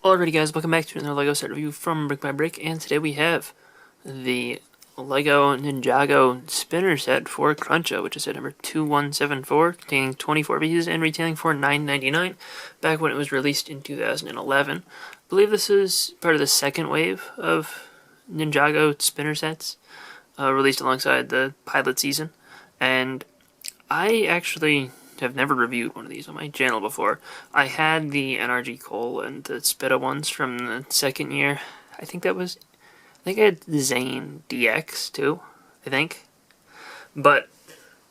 Alrighty guys, welcome back to another LEGO set review from BrickByBrick, and today we have the LEGO Ninjago spinner set for Cruncha, which is set number 2174, containing 24 pieces and retailing for $9.99, back when it was released in 2011. I believe this is part of the second wave of Ninjago spinner sets, released alongside the pilot season, and I actually have never reviewed one of these on my channel before. I had the NRG Cole and the Spitta ones from the second year. I think I had the Zane DX too, I think. But,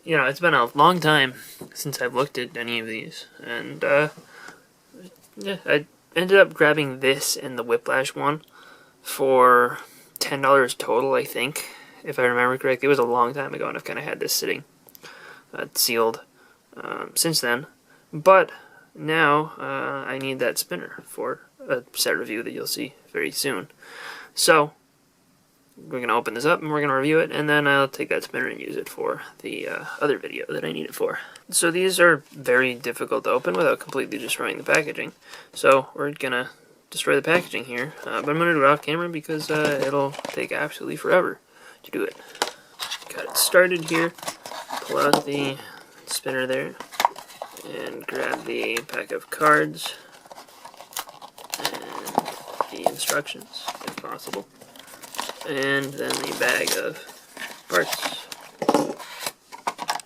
you know, it's been a long time since I've looked at any of these. And, yeah, I ended up grabbing this and the Whiplash one for $10 total, I think, if I remember correctly. It was a long time ago, and I've kind of had this sitting sealed since then, but now I need that spinner for a set review that you'll see very soon. So we're going to open this up and we're going to review it, and then I'll take that spinner and use it for the other video that I need it for. So these are very difficult to open without completely destroying the packaging, so we're going to destroy the packaging here, but I'm going to do it off camera because it'll take absolutely forever to do it. Got it started here. Pull out the spinner there and grab the pack of cards and the instructions if possible, and then the bag of parts.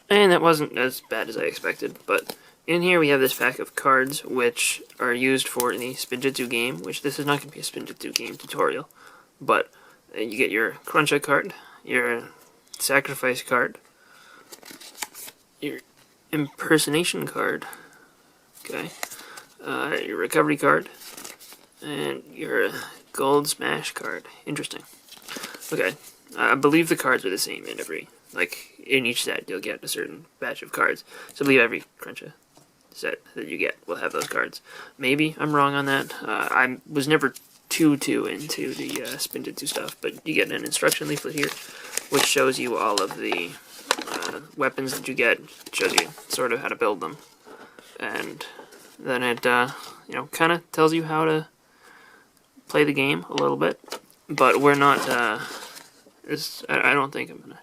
And that wasn't as bad as I expected, but in here we have this pack of cards which are used for the Spinjitzu game, which this is not going to be a Spinjitzu game tutorial, but you get your Cruncha card, your sacrifice card, your impersonation card, okay, your recovery card, and your gold smash card. Interesting. Okay, I believe the cards are the same in in each set you'll get a certain batch of cards. So I believe every Cruncha set that you get will have those cards. Maybe I'm wrong on that. I was never too into the Spinjitzu stuff, but you get an instruction leaflet here which shows you all of the weapons that you get. It shows you sort of how to build them, and then it you know, kind of tells you how to play the game a little bit, but we're not I don't think I'm gonna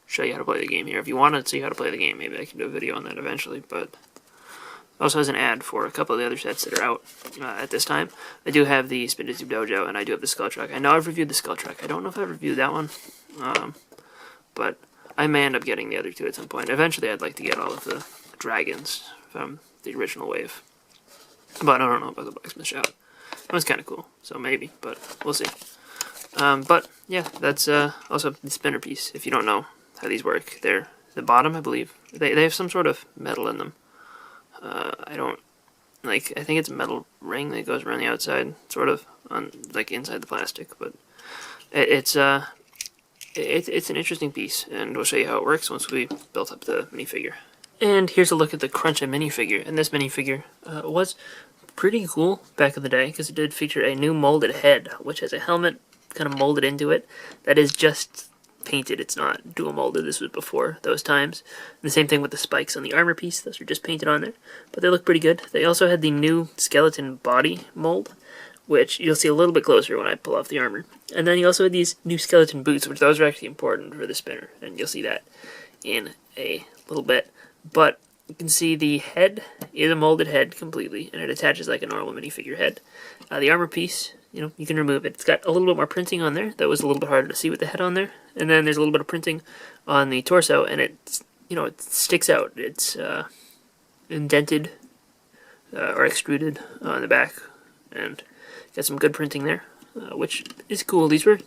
show you how to play the game here. If you want to see how to play the game, maybe I can do a video on that eventually, but it also has an ad for a couple of the other sets that are out at this time. I do have the Spinjitzu Dojo, and I do have the Skull Truck. I know I've reviewed the Skull Truck. I don't know if I've reviewed that one, but I may end up getting the other two at some point. Eventually, I'd like to get all of the dragons from the original wave, but I don't know about the Blacksmith Shop. That was kind of cool, so maybe, but we'll see. But yeah, that's also the spinner piece. If you don't know how these work, they're the bottom, I believe. They have some sort of metal in them. I think it's a metal ring that goes around the outside, sort of, on inside the plastic, but it's an interesting piece, and we'll show you how it works once we built up the minifigure. And here's a look at the Cruncha minifigure, and this minifigure was pretty cool back in the day, because it did feature a new molded head, which has a helmet kind of molded into it that is just painted. It's not dual molded. This was before those times. And the same thing with the spikes on the armor piece. Those are just painted on there, but they look pretty good. They also had the new skeleton body mold, which you'll see a little bit closer when I pull off the armor. And then you also had these new skeleton boots, which those are actually important for the spinner, and you'll see that in a little bit. But you can see the head is a molded head completely, and it attaches like a normal minifigure head. The armor piece, you know, you can remove it. It's got a little bit more printing on there. That was a little bit harder to see with the head on there. And then there's a little bit of printing on the torso, and it's, you know, it sticks out. It's indented or extruded on the back, and got some good printing there, which is cool. These were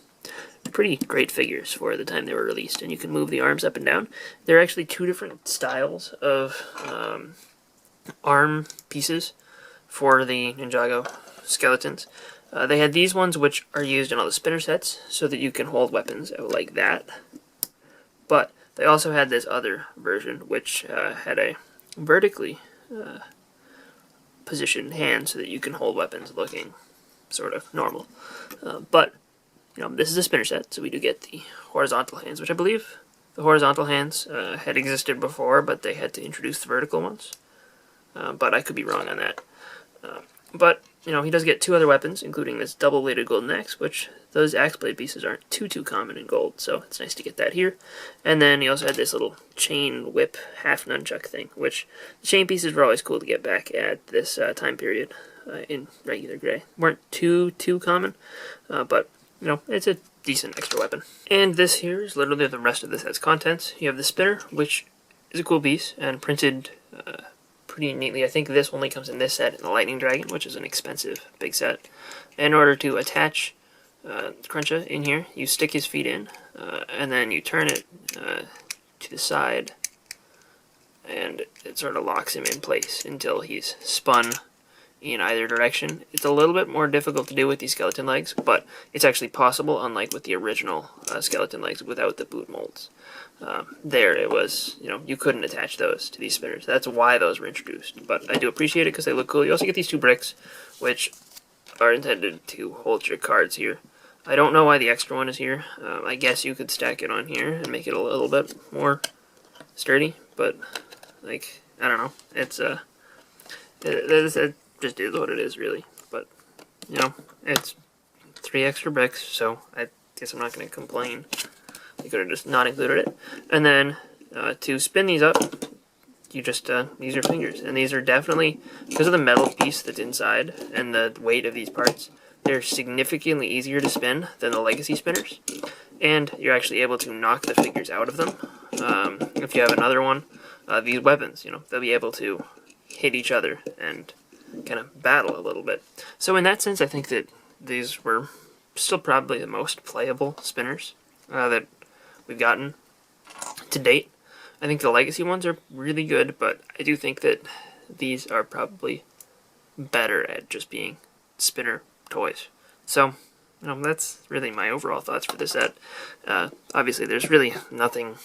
pretty great figures for the time they were released, and you can move the arms up and down. There are actually two different styles of arm pieces for the Ninjago skeletons. They had these ones which are used in all the spinner sets so that you can hold weapons out like that, but they also had this other version which had a vertically positioned hand so that you can hold weapons looking sort of normal. But you know, this is a spinner set, so we do get the horizontal hands, which I believe the horizontal hands had existed before, but they had to introduce the vertical ones. But I could be wrong on that. But you know, he does get 2 other weapons, including this double-bladed golden axe, which those axe blade pieces aren't too common in gold, so it's nice to get that here. And then he also had this little chain whip half nunchuck thing, which the chain pieces were always cool to get back at this time period in regular gray. Weren't too common, but, you know, it's a decent extra weapon. And this here is literally the rest of the set's contents. You have the spinner, which is a cool piece, and printed pretty neatly. I think this only comes in this set, and the Lightning Dragon, which is an expensive big set. In order to attach Cruncha in here, you stick his feet in, and then you turn it to the side, and it sort of locks him in place until he's spun in either direction. It's a little bit more difficult to do with these skeleton legs, but it's actually possible, unlike with the original skeleton legs without the boot molds. There it was, you know, you couldn't attach those to these spinners. That's why those were introduced, but I do appreciate it because they look cool. You also get these 2 bricks, which are intended to hold your cards here. I don't know why the extra one is here. I guess you could stack it on here and make it a little bit more sturdy, but, like, I don't know. It's, it just is what it is, really. But, you know, it's 3 extra bricks, so I guess I'm not going to complain. They could have just not included it. And then, to spin these up, you just use your fingers. And these are definitely, because of the metal piece that's inside and the weight of these parts, they're significantly easier to spin than the legacy spinners. And you're actually able to knock the figures out of them. If you have another one, these weapons, you know, they'll be able to hit each other and kind of battle a little bit. So in that sense, I think that these were still probably the most playable spinners that we've gotten to date. I think the legacy ones are really good, but I do think that these are probably better at just being spinner toys. So, you know, that's really my overall thoughts for this set. Obviously, there's really nothing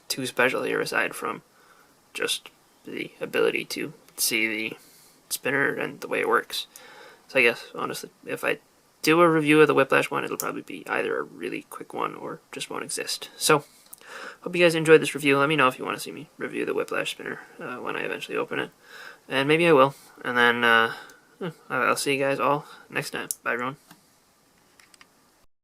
too special here aside from just the ability to see the spinner and the way it works. So I guess, honestly, if I do a review of the Whiplash one, it'll probably be either a really quick one or just won't exist. So, hope you guys enjoyed this review. Let me know if you want to see me review the Whiplash spinner when I eventually open it. And maybe I will. And then I'll see you guys all next time. Bye, everyone.